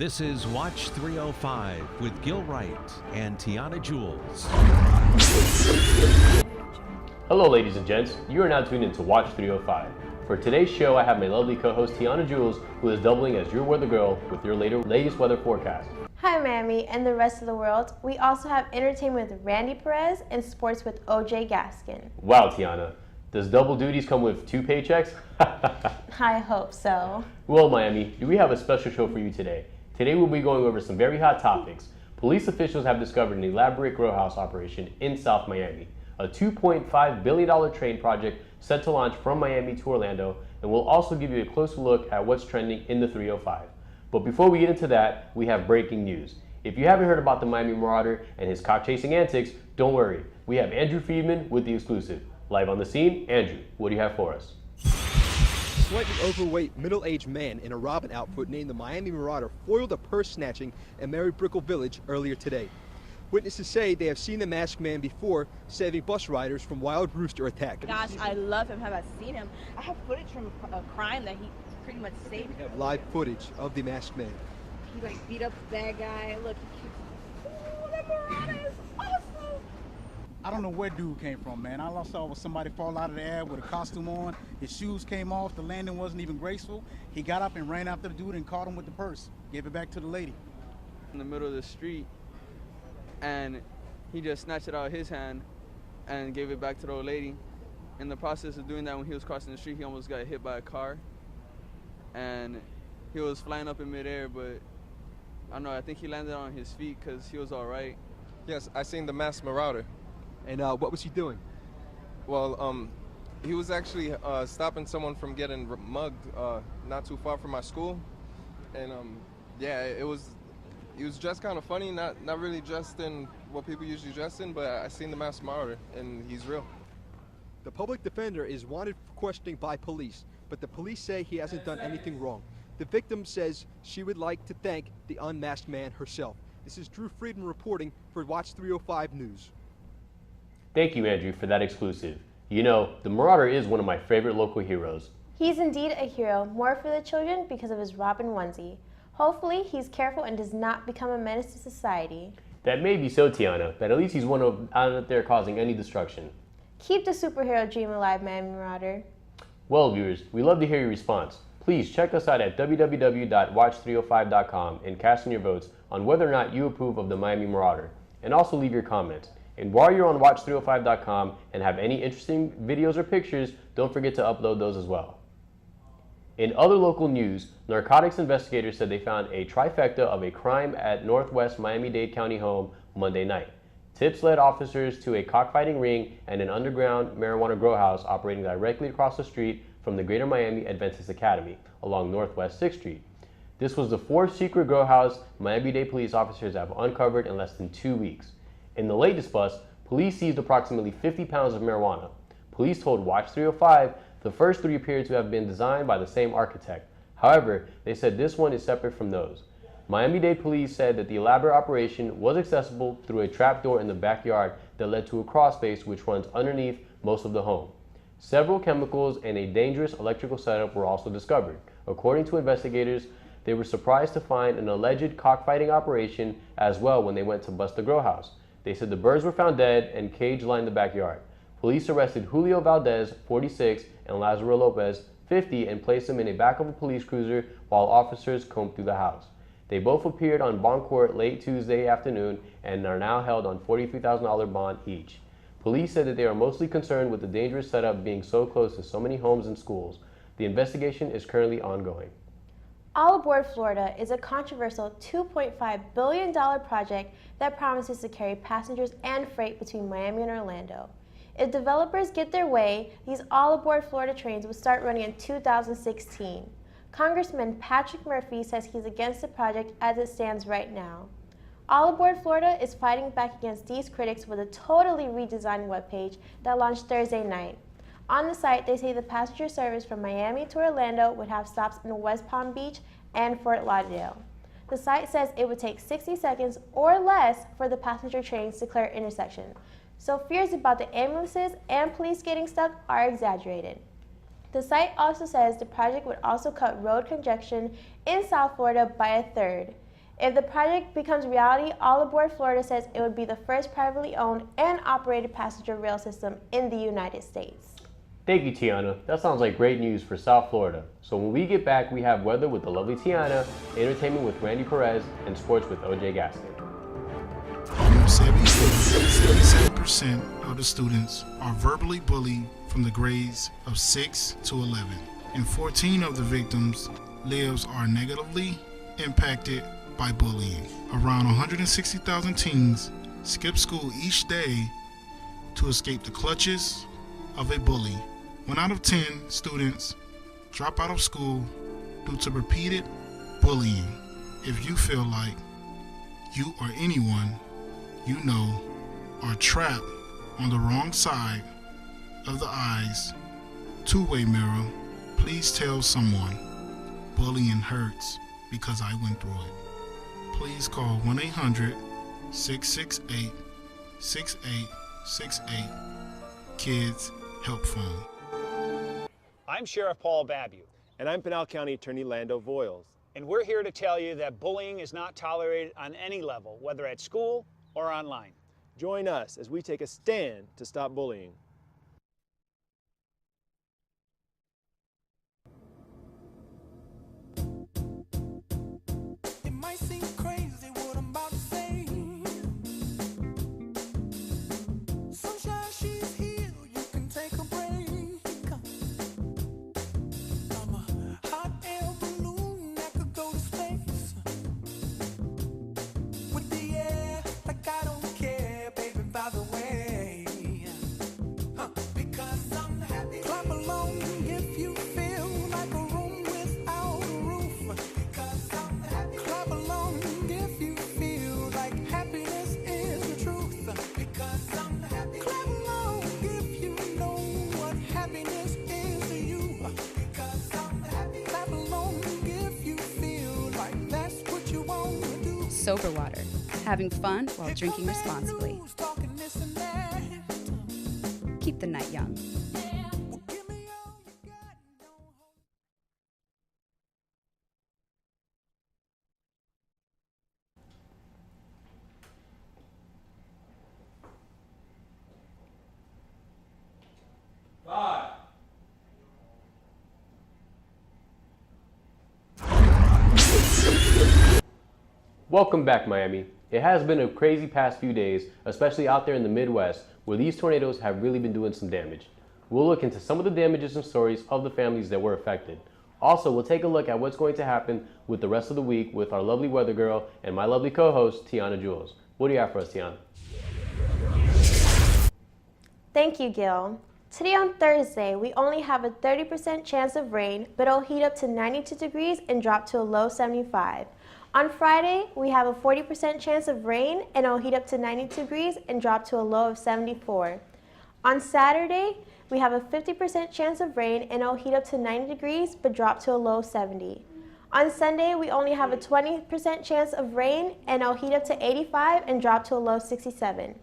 This is Watch 305 with Gil Wright and Tiana Jules. Hello ladies and gents, you are now tuned into Watch 305. For today's show, I have my lovely co-host Tiana Jules, who is doubling as your weather girl with your latest weather forecast. Hi Miami and the rest of the world. We also have entertainment with Randy Perez and sports with OJ Gaskin. Wow, Tiana, does double duties come with 2 paychecks? I hope so. Well, Miami, we have a special show for you today. Today we'll be going over some very hot topics. Police officials have discovered an elaborate grow house operation in South Miami, a $2.5 billion train project set to launch from Miami to Orlando, and we'll also give you a closer look at what's trending in the 305. But before we get into that, we have breaking news. If you haven't heard about the Miami Marauder and his cop-chasing antics, don't worry. We have Andrew Friedman with the exclusive. Live on the scene, Andrew, what do you have for us? Slightly overweight, middle-aged man in a Robin outfit named the Miami Marauder foiled a purse snatching in Mary Brickell Village earlier today. Witnesses say they have seen the masked man before, saving bus riders from wild rooster attack. Gosh, I love him. Have I seen him? I have footage from a crime that he pretty much saved. We have live footage of the masked man. He like beat up the bad guy. Look, he keeps. Oh, that Marauder is awesome. I don't know where dude came from, man. All I saw was somebody fall out of the air with a costume on. His shoes came off. The landing wasn't even graceful. He got up and ran after the dude and caught him with the purse. Gave it back to the lady. In the middle of the street, and he just snatched it out of his hand and gave it back to the old lady. In the process of doing that, when he was crossing the street, he almost got hit by a car. And he was flying up in midair, but I don't know, I think he landed on his feet because he was all right. Yes, I seen the masked Marauder. And what was he doing? Well, he was actually stopping someone from getting mugged not too far from my school. And yeah, he was dressed kind of funny, not really dressed in what people usually dress in, but I seen the masked Marauder, and he's real. The public defender is wanted for questioning by police, but the police say he hasn't done anything wrong. The victim says she would like to thank the unmasked man herself. This is Drew Friedman reporting for Watch 305 News. Thank you, Andrew, for that exclusive. You know, the Marauder is one of my favorite local heroes. He's indeed a hero, more for the children because of his Robin onesie. Hopefully, he's careful and does not become a menace to society. That may be so, Tiana, but at least he's one of out there causing any destruction. Keep the superhero dream alive, Miami Marauder. Well, viewers, we love to hear your response. Please check us out at www.watch305.com and cast in your votes on whether or not you approve of the Miami Marauder, and also leave your comments. And while you're on watch305.com and have any interesting videos or pictures, don't forget to upload those as well. In other local news, narcotics investigators said they found a trifecta of a crime at Northwest Miami-Dade County home Monday night. Tips led officers to a cockfighting ring and an underground marijuana grow house operating directly across the street from the Greater Miami Adventist Academy along Northwest 6th Street. This was the 4th secret grow house Miami-Dade police officers have uncovered in less than 2 weeks. In the latest bust, police seized approximately 50 pounds of marijuana. Police told Watch 305 the first 3 appeared to have been designed by the same architect. However, they said this one is separate from those. Miami-Dade police said that the elaborate operation was accessible through a trapdoor in the backyard that led to a crawl space which runs underneath most of the home. Several chemicals and a dangerous electrical setup were also discovered. According to investigators, they were surprised to find an alleged cockfighting operation as well when they went to bust the grow house. They said the birds were found dead and cage lined the backyard. Police arrested Julio Valdez, 46, and Lazaro Lopez, 50, and placed them in the back of a police cruiser while officers combed through the house. They both appeared on bond court late Tuesday afternoon and are now held on $43,000 bond each. Police said that they are mostly concerned with the dangerous setup being so close to so many homes and schools. The investigation is currently ongoing. All Aboard Florida is a controversial $2.5 billion project that promises to carry passengers and freight between Miami and Orlando. If developers get their way, these All Aboard Florida trains will start running in 2016. Congressman Patrick Murphy says he's against the project as it stands right now. All Aboard Florida is fighting back against these critics with a totally redesigned webpage that launched Thursday night. On the site, they say the passenger service from Miami to Orlando would have stops in West Palm Beach and Fort Lauderdale. The site says it would take 60 seconds or less for the passenger trains to clear intersection. So fears about the ambulances and police getting stuck are exaggerated. The site also says the project would also cut road congestion in South Florida by a third. If the project becomes reality, All Aboard Florida says it would be the first privately owned and operated passenger rail system in the United States. Thank you, Tiana. That sounds like great news for South Florida. So when we get back, we have weather with the lovely Tiana, entertainment with Randy Perez, and sports with OJ Gaskin. 77% of the students are verbally bullied from the grades of 6 to 11, and 14 of the victims' lives are negatively impacted by bullying. Around 160,000 teens skip school each day to escape the clutches of a bully. 1 out of 10 students drop out of school due to repeated bullying. If you feel like you or anyone you know are trapped on the wrong side of the eyes two-way mirror, please tell someone. Bullying hurts because I went through it. Please call 1-800-668-6868 Kids Help Phone. I'm Sheriff Paul Babu. And I'm Pinal County Attorney Lando Voiles. And we're here to tell you that bullying is not tolerated on any level, whether at school or online. Join us as we take a stand to stop bullying. It might seem crazy what I'm about to say. Sunshine, she's here, you can take a break. I'm a hot air balloon that could go to space. With the air, like I don't care, baby, by the way. Because I'm happy. Clap along if you feel like a room without a roof. Because I'm happy. Clap along if you feel like happiness is the truth. Because I'm happy. Clap along if you know what happiness is to you. Because I'm happy. Clap along if you feel like that's what you want to do. Sober water. Having fun while drinking responsibly. Talking this and that. Keep the night young. Well, give me all you got. Don't hold. Welcome back, Miami. It has been a crazy past few days, especially out there in the Midwest, where these tornadoes have really been doing some damage. We'll look into some of the damages and stories of the families that were affected. Also, we'll take a look at what's going to happen with the rest of the week with our lovely weather girl and my lovely co-host, Tiana Jules. What do you have for us, Tiana? Thank you, Gil. Today on Thursday, we only have a 30% chance of rain, but it'll heat up to 92 degrees and drop to a low 75. On Friday, we have a 40% chance of rain, and it'll heat up to 92 degrees and drop to a low of 74. On Saturday, we have a 50% chance of rain, and it'll heat up to 90 degrees but drop to a low 70. On Sunday, we only have a 20% chance of rain, and it'll heat up to 85 and drop to a low 67.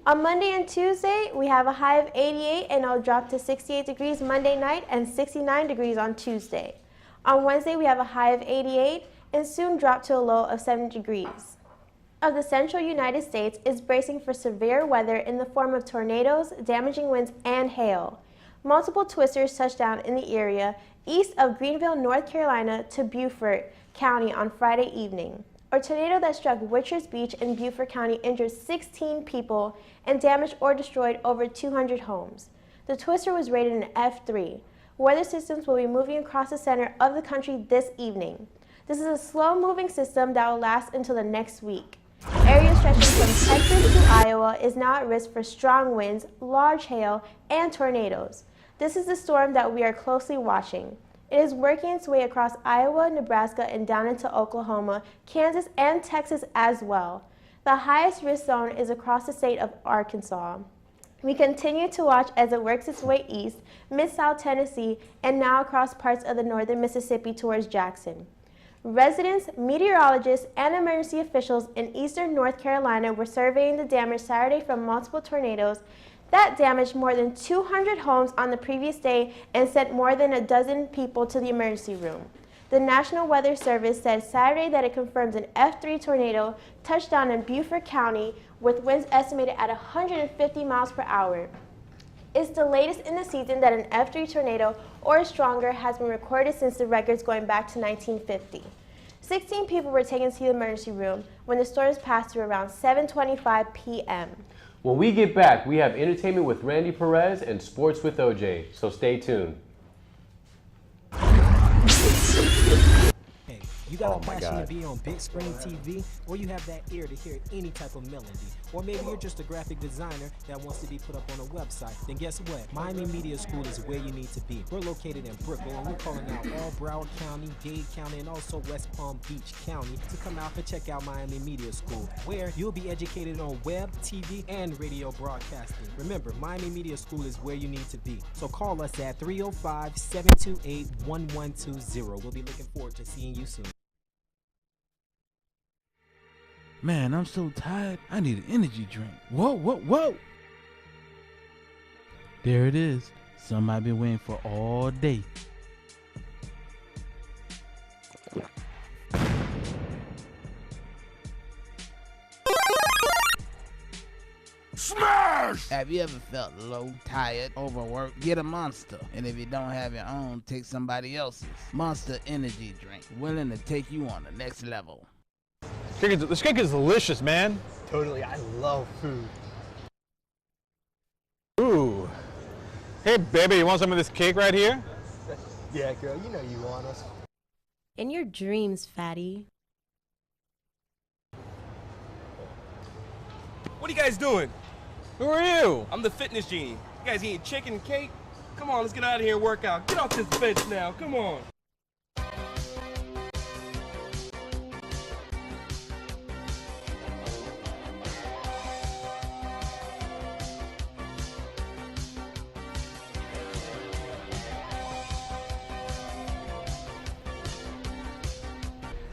On Monday and Tuesday, we have a high of 88, and it'll drop to 68 degrees Monday night and 69 degrees on Tuesday. On Wednesday, we have a high of 88, and soon drop to a low of 70 degrees. Of the central United States is bracing for severe weather in the form of tornadoes, damaging winds, and hail. Multiple twisters touched down in the area east of Greenville, North Carolina to Beaufort County on Friday evening. A tornado that struck Witchers Beach in Beaufort County injured 16 people and damaged or destroyed over 200 homes. The twister was rated an F3. Weather systems will be moving across the center of the country this evening. This is a slow-moving system that will last until the next week. Areas stretching from Texas to Iowa is now at risk for strong winds, large hail, and tornadoes. This is the storm that we are closely watching. It is working its way across Iowa, Nebraska, and down into Oklahoma, Kansas, and Texas as well. The highest risk zone is across the state of Arkansas. We continue to watch as it works its way east, mid-south Tennessee, and now across parts of the northern Mississippi towards Jackson. Residents, meteorologists, and emergency officials in eastern North Carolina were surveying the damage Saturday from multiple tornadoes that damaged more than 200 homes on the previous day and sent more than a dozen people to the emergency room. The National Weather Service said Saturday that it confirms an F3 tornado touched down in Beaufort County with winds estimated at 150 miles per hour. It's the latest in the season that an F3 tornado or stronger has been recorded since the records going back to 1950. 16 people were taken to the emergency room when the storms passed through around 7:25 p.m. When we get back, we have entertainment with Randy Perez and sports with OJ, so stay tuned. Hey, you got a passion to be on big screen TV, or you have that ear to hear any type of melody, or maybe you're just a graphic designer that wants to be put up on a website, then guess what? Miami Media School is where you need to be. We're located in Brooklyn, and we're calling out all Broward County, Dade County, and also West Palm Beach County to come out and check out Miami Media School, where you'll be educated on web, TV, and radio broadcasting. Remember, Miami Media School is where you need to be. So call us at 305-728-1120. We'll be looking forward to seeing you soon. Man, I'm so tired. I need an energy drink. Whoa. There it is. Something I've been waiting for all day. Smash! Have you ever felt low, tired, overworked? Get a Monster. And if you don't have your own, take somebody else's. Monster Energy Drink. Willing to take you on the next level. This cake is delicious, man. Totally, I love food. Ooh. Hey, baby, you want some of this cake right here? Yeah, girl, you know you want us. In your dreams, fatty. What are you guys doing? Who are you? I'm the fitness genie. You guys eating chicken and cake? Come on, let's get out of here and work out. Get off this bench now, come on.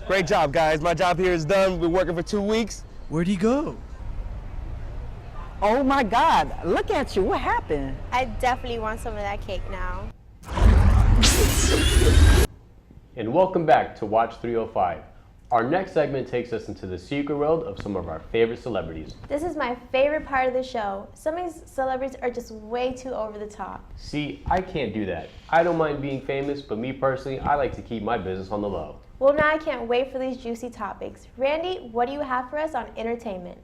Great job, guys. My job here is done. We're working for 2 weeks. Where'd he go? Oh my God, look at you, what happened? I definitely want some of that cake now. And welcome back to Watch 305. Our next segment takes us into the secret world of some of our favorite celebrities. This is my favorite part of the show. Some of these celebrities are just way too over the top. See, I can't do that. I don't mind being famous, but me personally, I like to keep my business on the low. Well, now I can't wait for these juicy topics. Randy, what do you have for us on entertainment?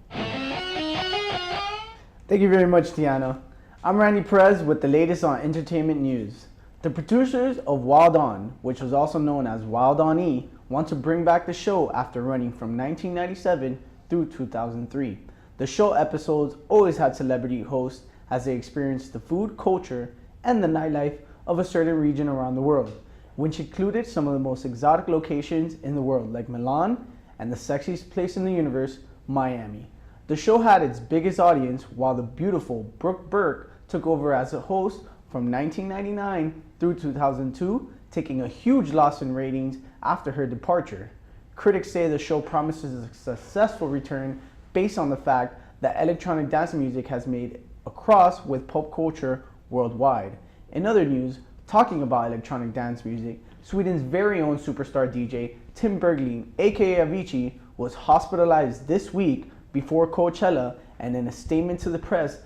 Thank you very much, Tiana. I'm Randy Perez with the latest on entertainment news. The producers of Wild On, which was also known as Wild On E, want to bring back the show after running from 1997 through 2003. The show episodes always had celebrity hosts as they experienced the food, culture, and the nightlife of a certain region around the world, which included some of the most exotic locations in the world, like Milan and the sexiest place in the universe, Miami. The show had its biggest audience while the beautiful Brooke Burke took over as a host from 1999 through 2002, taking a huge loss in ratings after her departure. Critics say the show promises a successful return based on the fact that electronic dance music has made a cross with pop culture worldwide. In other news, talking about electronic dance music, Sweden's very own superstar DJ Tim Bergling, aka Avicii, was hospitalized this week before Coachella, and in a statement to the press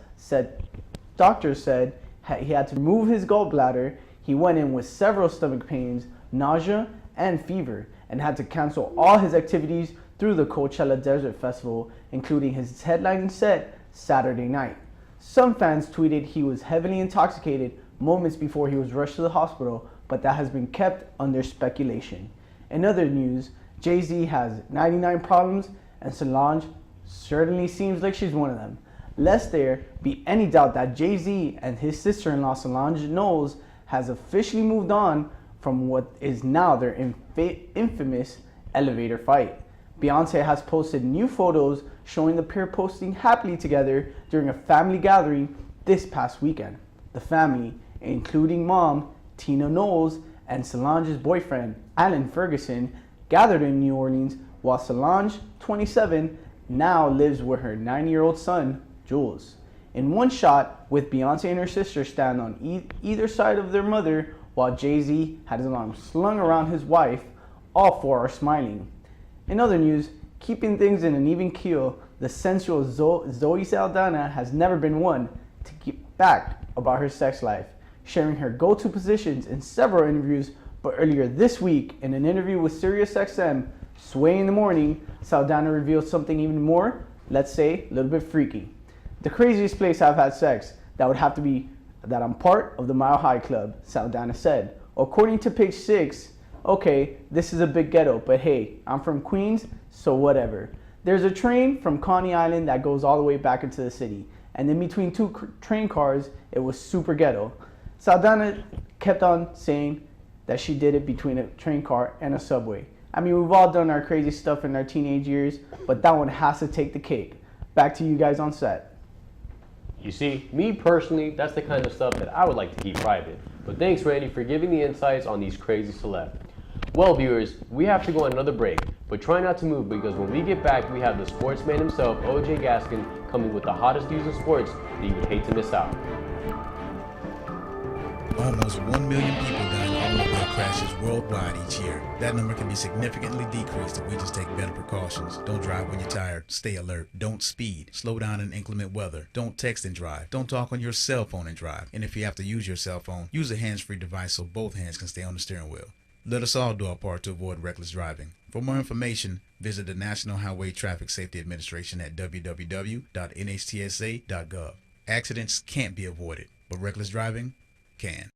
doctors said he had to remove his gallbladder. He went in with several stomach pains, nausea, and fever, and had to cancel all his activities through the Coachella Desert Festival, including his headlining set Saturday night. Some fans tweeted he was heavily intoxicated moments before he was rushed to the hospital, but that has been kept under speculation. In other news, Jay-Z has 99 problems, and Solange certainly seems like she's one of them. Lest there be any doubt that Jay-Z and his sister-in-law Solange Knowles has officially moved on from what is now their infamous elevator fight. Beyonce has posted new photos showing the pair posting happily together during a family gathering this past weekend. The family, including mom Tina Knowles and Solange's boyfriend Alan Ferguson, gathered in New Orleans while Solange, 27, now lives with her 9-year-old son, Jules. In one shot, with Beyonce and her sister stand on either side of their mother, while Jay-Z had his arm slung around his wife, all four are smiling. In other news, keeping things in an even keel, the sensual Zoe Saldana has never been one to keep back about her sex life, sharing her go-to positions in several interviews. But earlier this week, in an interview with SiriusXM, Sway in the Morning, Saldana revealed something even more, let's say, a little bit freaky. The craziest place I've had sex, that would have to be that I'm part of the Mile High Club, Saldana said. According to Page 6, okay, this is a big ghetto, but hey, I'm from Queens, so whatever. There's a train from Coney Island that goes all the way back into the city, and in between two train cars, it was super ghetto. Saldana kept on saying that she did it between a train car and a subway. I mean, we've all done our crazy stuff in our teenage years, but that one has to take the cake. Back to you guys on set. You see, me personally, that's the kind of stuff that I would like to keep private. But thanks, Randy, for giving the insights on these crazy celebs. Well, viewers, we have to go on another break, but try not to move because when we get back, we have the sportsman himself, OJ Gaskin, coming with the hottest news in sports that you would hate to miss out. Almost 1 million people die in automobile crashes worldwide each year. That number can be significantly decreased if we just take better precautions. Don't drive when you're tired. Stay alert. Don't speed. Slow down in inclement weather. Don't text and drive. Don't talk on your cell phone and drive. And if you have to use your cell phone, use a hands-free device so both hands can stay on the steering wheel. Let us all do our part to avoid reckless driving. For more information, visit the National Highway Traffic Safety Administration at www.nhtsa.gov. Accidents can't be avoided, but reckless driving can.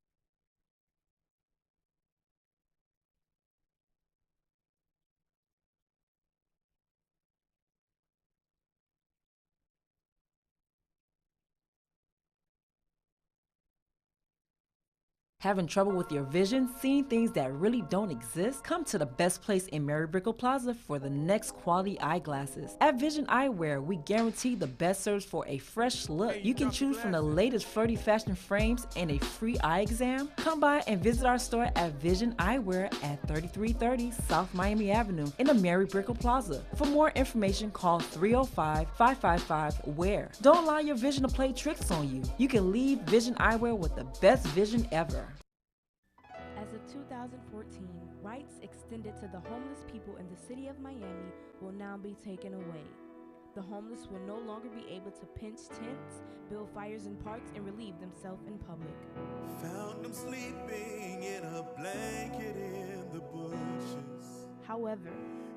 Having trouble with your vision, seeing things that really don't exist? Come to the best place in Mary Brickell Plaza for the next quality eyeglasses. At Vision Eyewear, we guarantee the best service for a fresh look. You can choose from the latest flirty fashion frames and a free eye exam. Come by and visit our store at Vision Eyewear at 3330 South Miami Avenue in the Mary Brickell Plaza. For more information, call 305-555-WEAR. Don't allow your vision to play tricks on you. You can leave Vision Eyewear with the best vision ever. As of 2014, rights extended to the homeless people in the city of Miami will now be taken away. The homeless will no longer be able to pitch tents, build fires in parks, and relieve themselves in public. Found him sleeping in a blanket in the bushes. However,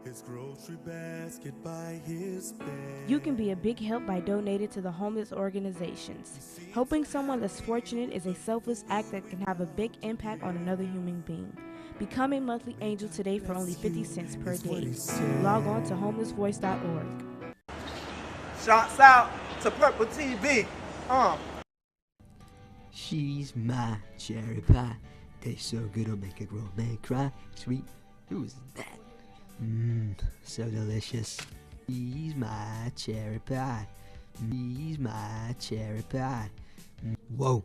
his grocery basket by his bed. you can be a big help by donating to the homeless organizations. Helping someone less fortunate is a selfless act that can have a big impact on another human being. Become a monthly angel today for only 50 cents per day. Log on to homelessvoice.org. Shots out to Purple TV. She's my cherry pie. Tastes so good it'll make a grown man cry. Sweet. Who's that? So delicious. She's my cherry pie. She's my cherry pie. Whoa.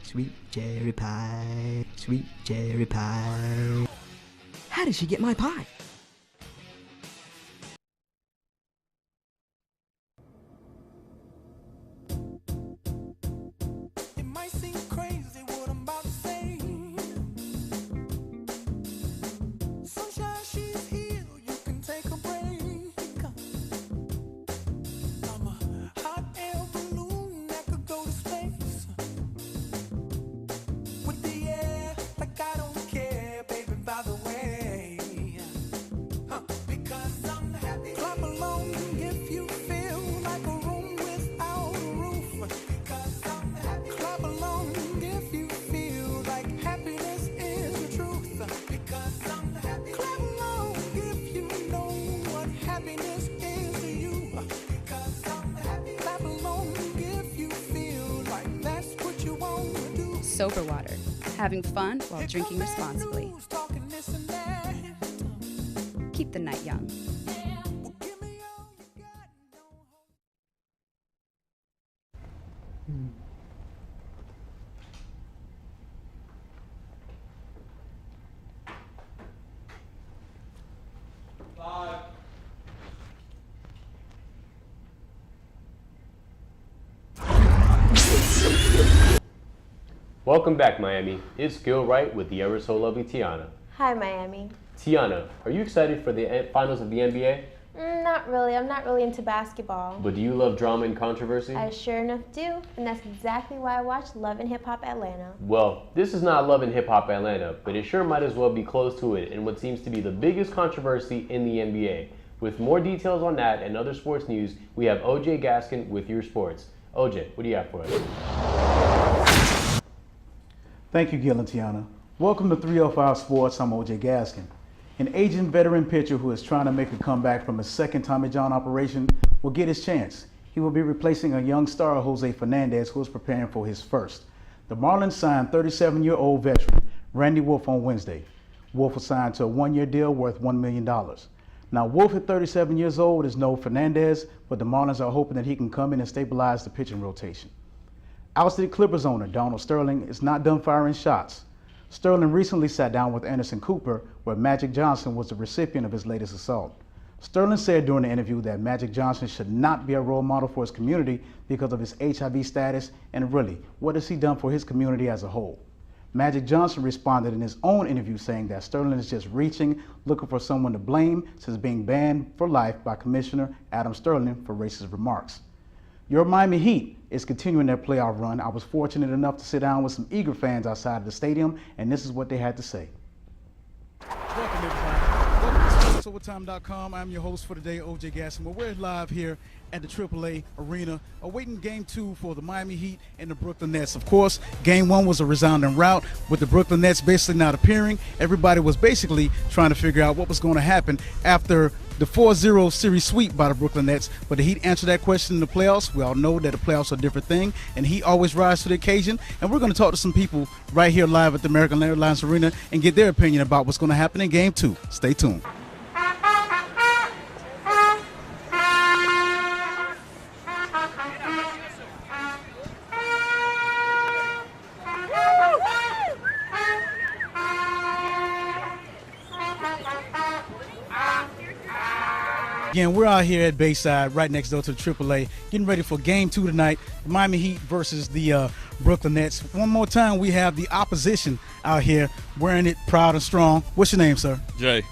Sweet cherry pie. Sweet cherry pie. How did she get my pie? It might seem crazy what I'm about to say. Sunshine, she's here, you can take a break. I'm a hot air balloon that could go to space. With the air, like I don't care, baby, by the way. Because I'm happy. Clap along if you feel like a room without a roof. Because I'm happy. Clap along if you feel like happiness is the truth. Because I'm happy. Clap along if you know what happiness is to you. Because I'm happy. Clap along if you feel like that's what you want to do. Sober Water. Having fun while drinking responsibly. Talking this and that. Keep the night young. Welcome back, Miami. It's Gil Wright with the ever so lovely Tiana. Hi, Miami. Tiana, are you excited for the finals of the NBA? Not really. I'm not really into basketball. But do you love drama and controversy? I sure enough do, and that's exactly why I watch Love and Hip Hop Atlanta. Well, this is not Love and Hip Hop Atlanta, but it sure might as well be close to it in what seems to be the biggest controversy in the NBA. With more details on that and other sports news, we have OJ Gaskin with your sports. OJ, what do you have for us? Thank you, Gil and Tiana. Welcome to 305 Sports. I'm OJ Gaskin. An aging veteran pitcher who is trying to make a comeback from his second Tommy John operation will get his chance. He will be replacing a young star, Jose Fernandez, who is preparing for his first. The Marlins signed 37-year-old veteran Randy Wolf on Wednesday. Wolf was signed to a one-year deal worth $1 million. Now, Wolf at 37 years old is no Fernandez, but the Marlins are hoping that he can come in and stabilize the pitching rotation. Ousted Clippers owner Donald Sterling is not done firing shots. Sterling recently sat down with Anderson Cooper, where Magic Johnson was the recipient of his latest assault. Sterling said during the interview that Magic Johnson should not be a role model for his community because of his HIV status, and really, what has he done for his community as a whole? Magic Johnson responded in his own interview saying that Sterling is just reaching, looking for someone to blame since being banned for life by Commissioner Adam Sterling for racist remarks. Your Miami Heat is continuing their playoff run. I was fortunate enough to sit down with some eager fans outside of the stadium, and this is what they had to say. Welcome, everybody. Welcome to SportsOvertime.com. I'm your host for today, OJ Gaskin. Well, we're live here at the AAA Arena, awaiting Game 2 for the Miami Heat and the Brooklyn Nets. Of course, Game 1 was a resounding rout with the Brooklyn Nets basically not appearing. Everybody was basically trying to figure out what was going to happen after the 4-0 series sweep by the Brooklyn Nets. But the Heat answered that question in the playoffs. We all know that the playoffs are a different thing, and Heat always rise to the occasion. And we're going to talk to some people right here live at the American Airlines Arena and get their opinion about what's going to happen in Game 2. Stay tuned. Again, we're out here at Bayside, right next door to the AAA, getting ready for Game 2 tonight, Miami Heat versus the Brooklyn Nets. One more time, we have the opposition out here wearing it proud and strong. What's your name, sir? Jay.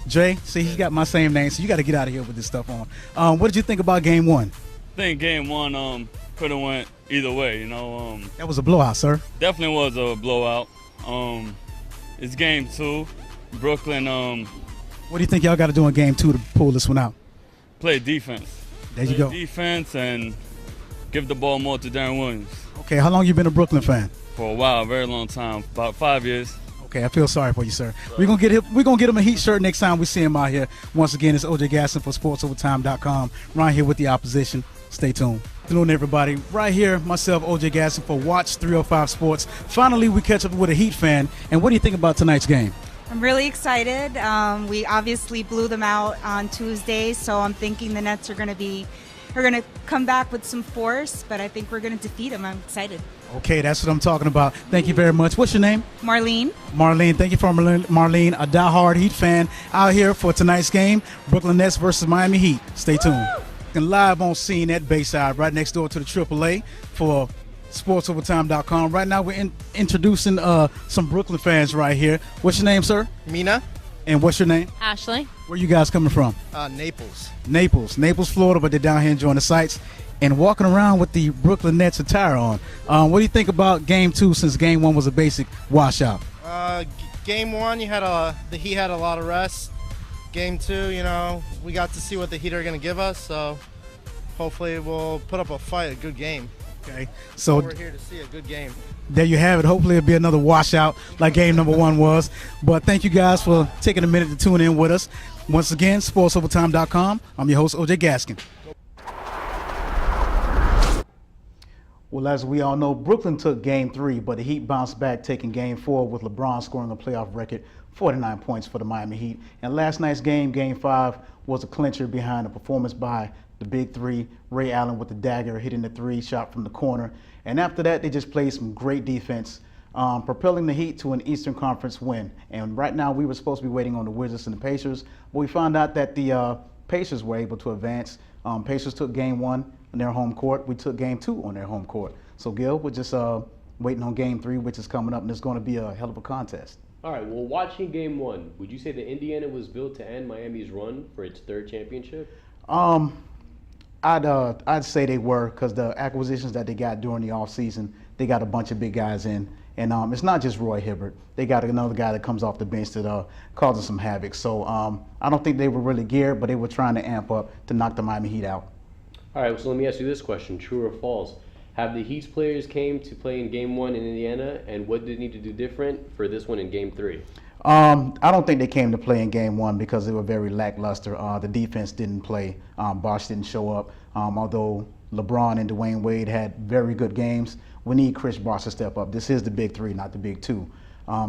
Jay? See, he's got my same name, so you got to get out of here with this stuff on. What did you think about Game 1? I think Game 1 could have went either way, you know. That was a blowout, sir. Definitely was a blowout. It's Game 2. Brooklyn. What do you think y'all got to do in Game 2 to pull this one out? Play defense. There you go. Defense and give the ball more to Darren Williams. Okay, how long you been a Brooklyn fan? For a while, a very long time, about 5 years. Okay, I feel sorry for you, sir. We're gonna get him a Heat shirt next time we see him out here. Once again, it's OJ Gaskin for SportsOvertime.com. Right here with the opposition. Stay tuned. Good afternoon, everybody. Right here, myself, OJ Gaskin for Watch 305 Sports. Finally, we catch up with a Heat fan. And what do you think about tonight's game? I'm really excited. We obviously blew them out on Tuesday, so I'm thinking the Nets are going to come back with some force, but I think we're going to defeat them. I'm excited. Okay, that's what I'm talking about. Thank you very much. What's your name? Marlene. Marlene, thank you for Marlene, a diehard Heat fan out here for tonight's game, Brooklyn Nets versus Miami Heat. Stay tuned. And live on scene at Bayside, right next door to the AAA for SportsOvertime.com. Right now we're introducing some Brooklyn fans right here. What's your name, sir? Mina. And what's your name? Ashley. Where you guys coming from? Naples. Naples, Florida, but they're down here enjoying the sights and walking around with the Brooklyn Nets attire on. What do you think about Game 2 since Game 1 was a basic washout? Game 1, the Heat had a lot of rest. Game 2, we got to see what the Heat are going to give us, so hopefully we'll put up a fight, a good game. Okay, so we're here to see a good game. There you have it. Hopefully it'll be another washout like game number 1 was. But thank you guys for taking a minute to tune in with us. Once again, SportsOvertime.com. I'm your host, OJ Gaskin. Well, as we all know, Brooklyn took Game 3, but the Heat bounced back, taking Game 4 with LeBron scoring a playoff record 49 points for the Miami Heat. And last night's game, Game 5, was a clincher behind a performance by the big three, Ray Allen with the dagger, hitting the 3 shot from the corner. And after that, they just played some great defense, propelling the Heat to an Eastern Conference win. And right now, we were supposed to be waiting on the Wizards and the Pacers, but we found out that the Pacers were able to advance. Pacers took Game 1 on their home court. We took Game 2 on their home court. So, Gil, we're just waiting on Game 3, which is coming up, and it's going to be a hell of a contest. All right, well, watching Game 1, would you say that Indiana was built to end Miami's run for its third championship? I'd say they were, because the acquisitions that they got during the offseason, they got a bunch of big guys in. And it's not just Roy Hibbert. They got another guy that comes off the bench that causing some havoc. So I don't think they were really geared, but they were trying to amp up to knock the Miami Heat out. All right, so let me ask you this question, true or false? Have the Heat's players came to play in Game 1 in Indiana, and what did they need to do different for this one in Game 3? I don't think they came to play in Game 1 because they were very lackluster. The defense didn't play. Bosh didn't show up. Although LeBron and Dwayne Wade had very good games, we need Chris Bosh to step up. This is the big three, not the big two.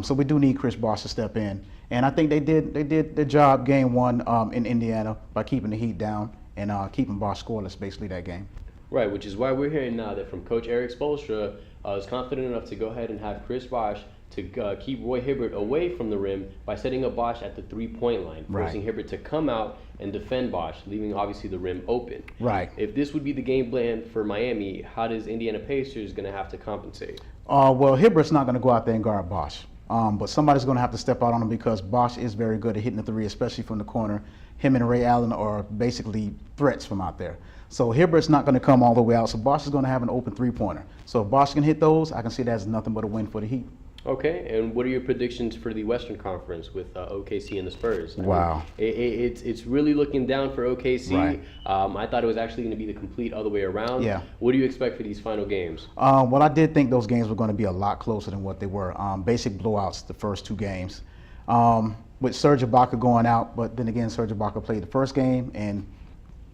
So we do need Chris Bosh to step in. And I think they did their job Game 1 in Indiana by keeping the Heat down and keeping Bosh scoreless basically that game. Right, which is why we're hearing now that from Coach Eric Spoelstra is confident enough to go ahead and have Chris Bosh to keep Roy Hibbert away from the rim by setting up Bosh at the three-point line, forcing Hibbert to come out and defend Bosh, leaving obviously the rim open. Right. If this would be the game plan for Miami, how does Indiana Pacers going to have to compensate? Well, Hibbert's not going to go out there and guard Bosh. But somebody's going to have to step out on him because Bosh is very good at hitting the three, especially from the corner. Him and Ray Allen are basically threats from out there. So Hibbert's not going to come all the way out, so Bosh is going to have an open three-pointer. So if Bosh can hit those, I can see that as nothing but a win for the Heat. Okay, and what are your predictions for the Western Conference with OKC and the Spurs? Wow. It's really looking down for OKC. Right. I thought it was actually going to be the complete other way around. Yeah. What do you expect for these final games? Well, I did think those games were going to be a lot closer than what they were. Basic blowouts the first two games. With Serge Ibaka going out, but then again, Serge Ibaka played the first game, and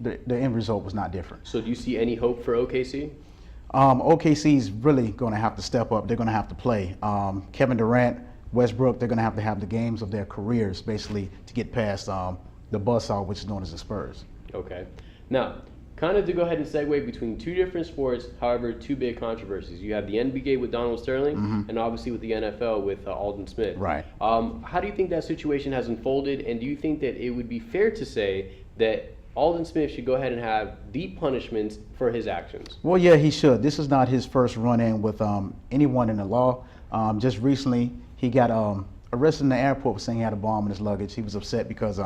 the end result was not different. So do you see any hope for OKC? OKC's really going to have to step up. They're going to have to play. Kevin Durant, Westbrook, they're going to have the games of their careers, basically, to get past the buzzsaw, which is known as the Spurs. Okay. Now, kind of to go ahead and segue between two different sports, however, two big controversies. You have the NBA with Donald Sterling, and obviously with the NFL with Alden Smith. Right. How do you think that situation has unfolded, and do you think that it would be fair to say that Alden Smith should go ahead and have deep punishments for his actions? Well, yeah, he should. This is not his first run-in with anyone in the law. Just recently, he got arrested in the airport for saying he had a bomb in his luggage. He was upset because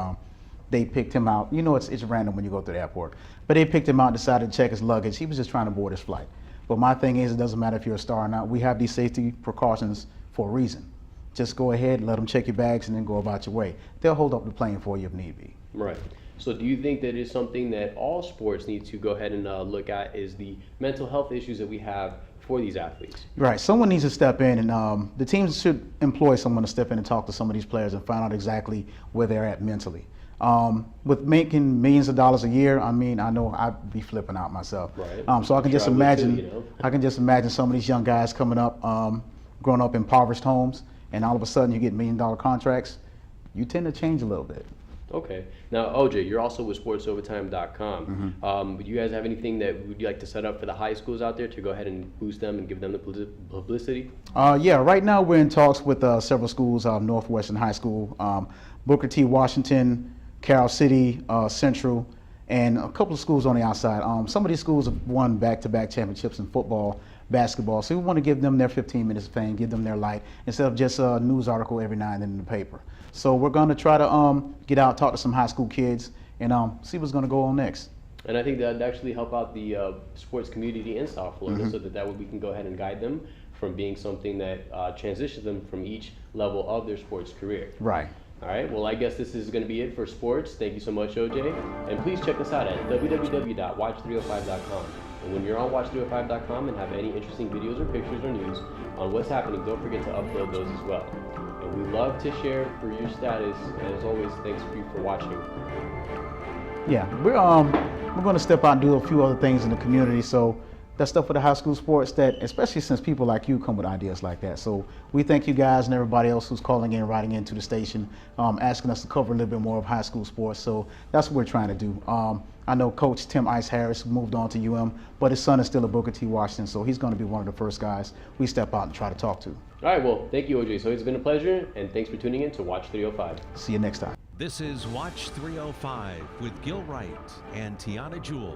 they picked him out. You know, it's random when you go to the airport. But they picked him out and decided to check his luggage. He was just trying to board his flight. But my thing is, it doesn't matter if you're a star or not. We have these safety precautions for a reason. Just go ahead, let them check your bags, and then go about your way. They'll hold up the plane for you if need be. Right. So do you think that is something that all sports need to go ahead and look at, is the mental health issues that we have for these athletes? Right. Someone needs to step in, and the teams should employ someone to step in and talk to some of these players and find out exactly where they're at mentally. With making millions of dollars a year, I mean, I know I'd be flipping out myself. Right. So I can just imagine, too, you know? I can just imagine some of these young guys coming up, growing up in impoverished homes, and all of a sudden you get $1 million contracts. You tend to change a little bit. Okay. Now, OJ, you're also with SportsOvertime.com. Do you guys have anything that would you like to set up for the high schools out there to go ahead and boost them and give them the publicity? Yeah, right now we're in talks with several schools, Northwestern High School, Booker T. Washington, Carroll City, Central, and a couple of schools on the outside. Some of these schools have won back-to-back championships in football, basketball, so we want to give them their 15 minutes of fame, give them their light, instead of just a news article every now and then in the paper. So we're going to try to get out, talk to some high school kids, and see what's going to go on next. And I think that would actually help out the sports community in South Florida, so that we can go ahead and guide them from being something that transitions them from each level of their sports career. Right. All right, well, I guess this is going to be it for sports. Thank you so much, OJ. And please check us out at www.watch305.com. And when you're on watch305.com and have any interesting videos or pictures or news on what's happening, don't forget to upload those as well. And we love to share for your status. And as always, thanks for you for watching. Yeah, we're going to step out and do a few other things in the community. So that's stuff for the high school sports, that especially since people like you come with ideas like that. So we thank you guys and everybody else who's calling in, writing into the station, asking us to cover a little bit more of high school sports. So that's what we're trying to do. I know Coach Tim Ice Harris moved on to UM, but his son is still at Booker T. Washington, so he's going to be one of the first guys we step out and try to talk to. All right, well, thank you, OJ. So it's been a pleasure, and thanks for tuning in to Watch 305. See you next time. This is Watch 305 with Gil Wright and Tiana Jules.